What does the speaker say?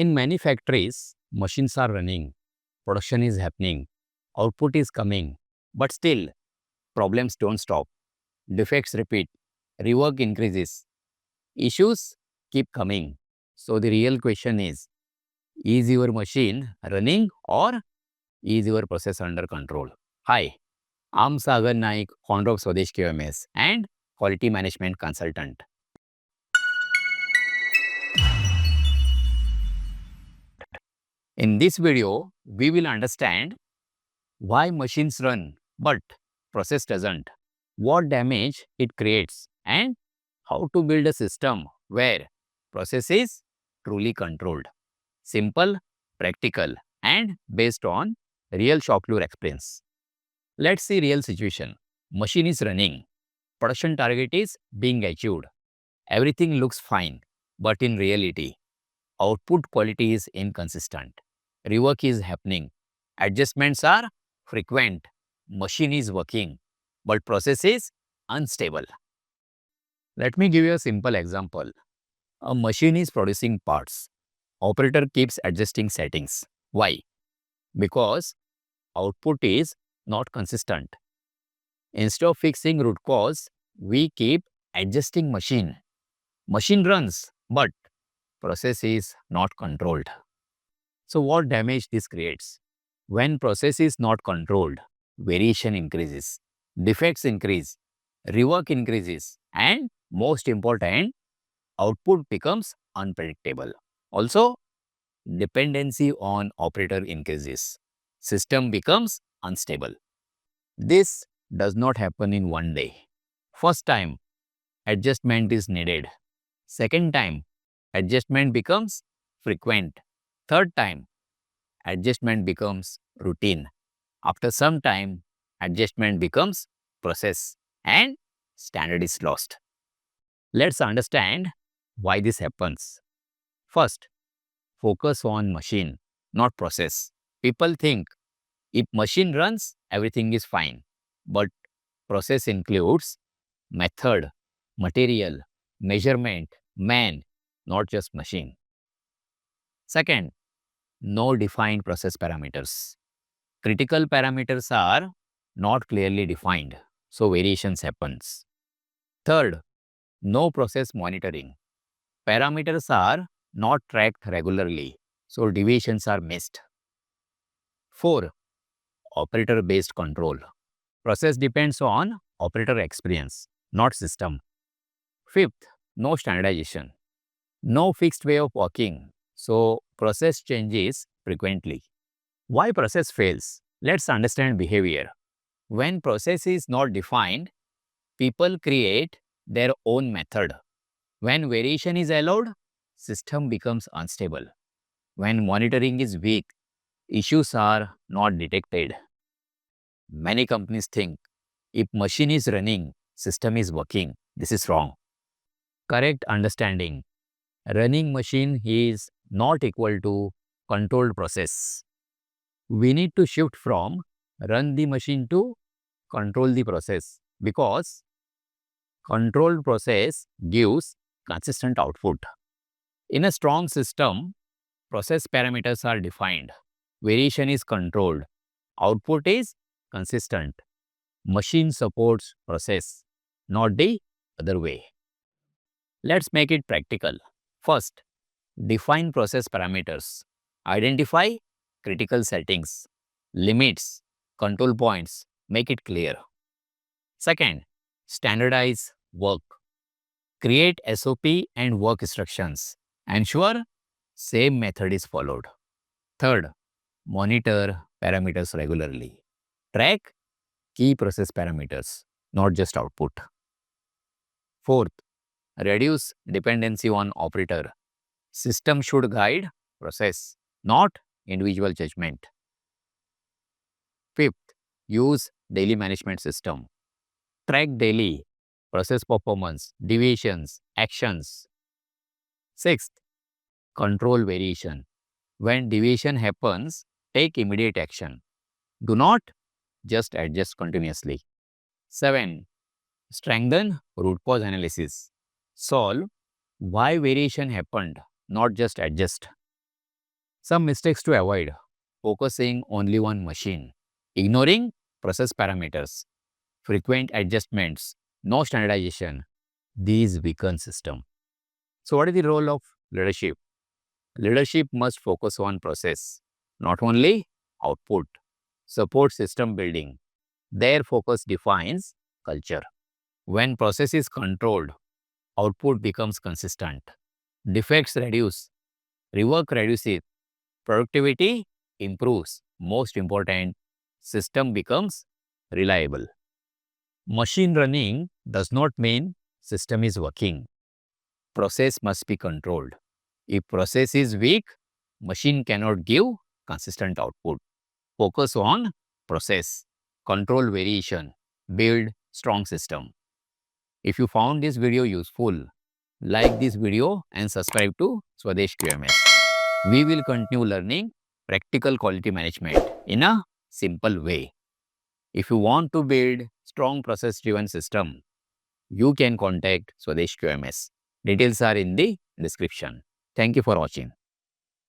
In many factories, machines are running, production is happening, output is coming, but still problems don't stop. Defects repeat, rework increases, issues keep coming. So the real question is your machine running or is your process under control? Hi, I'm Sagar Naik, founder of Swades QMS and quality management consultant. In this video, we will understand why machines run but process doesn't, what damage it creates, and how to build a system where process is truly controlled. Simple, practical, and based on real shop floor experience. Let's see real situation. Machine is running. Production target is being achieved. Everything looks fine, but in reality, output quality is inconsistent. Rework is happening. Adjustments are frequent. Machine is working, but process is unstable. Let me give you a simple example. A machine is producing parts. Operator keeps adjusting settings. Why? Because output is not consistent. Instead of fixing root cause, we keep adjusting machine. Machine runs, but process is not controlled. So what damage this creates? When process is not controlled, variation increases, defects increase, rework increases, and most important, output becomes unpredictable. Also, dependency on operator increases. System becomes unstable. This does not happen in one day. First time, adjustment is needed. Second time, adjustment becomes frequent. Third time, adjustment becomes routine. After some time, adjustment becomes process and standard is lost. Let's understand why this happens. First, focus on machine, not process. People think if machine runs, everything is fine. But process includes method, material, measurement, man, not just machine. Second, no defined process parameters. Critical parameters are not clearly defined, so variations happens. Third, no process monitoring. Parameters are not tracked regularly, so deviations are missed. 4. Operator-based control. Process depends on operator experience, not system. Fifth, no standardization. No fixed way of working, so process changes frequently. Why process fails? Let's understand behavior. When process is not defined, people create their own method. When variation is allowed, system becomes unstable. When monitoring is weak, issues are not detected. Many companies think if machine is running, system is working. This is wrong. Correct understanding. Running machine is not equal to controlled process. We need to shift from run the machine to control the process because controlled process gives consistent output. In a strong system, process parameters are defined, variation is controlled, output is consistent. Machine supports process, not the other way. Let's make it practical. First, define process parameters. Identify critical settings, limits, control points. Make it clear. Second, standardize work. Create SOP and work instructions. Ensure same method is followed. Third, monitor parameters regularly. Track key process parameters, not just output. Fourth, reduce dependency on operator. System should guide process, not individual judgment. Fifth, use daily management system. Track daily process performance, deviations, actions. Sixth, control variation. When deviation happens, take immediate action. Do not just adjust continuously. 7. Strengthen root cause analysis. Solve why variation happened, not just adjust. Some mistakes to avoid: focusing only on machine, ignoring process parameters, frequent adjustments, no standardization. These weaken system. So what is the role of leadership? Leadership must focus on process, not only output. Support system building. Their focus defines culture. When process is controlled, output becomes consistent. Defects reduce, rework reduces, productivity improves. Most important, system becomes reliable. Machine running does not mean system is working. Process must be controlled. If process is weak, machine cannot give consistent output. Focus on process, control variation, build strong system. If you found this video useful, like this video and subscribe to Swades QMS. We will continue learning practical quality management in a simple way. If you want to build strong process-driven system, you can contact Swades QMS. Details are in the description. Thank you for watching.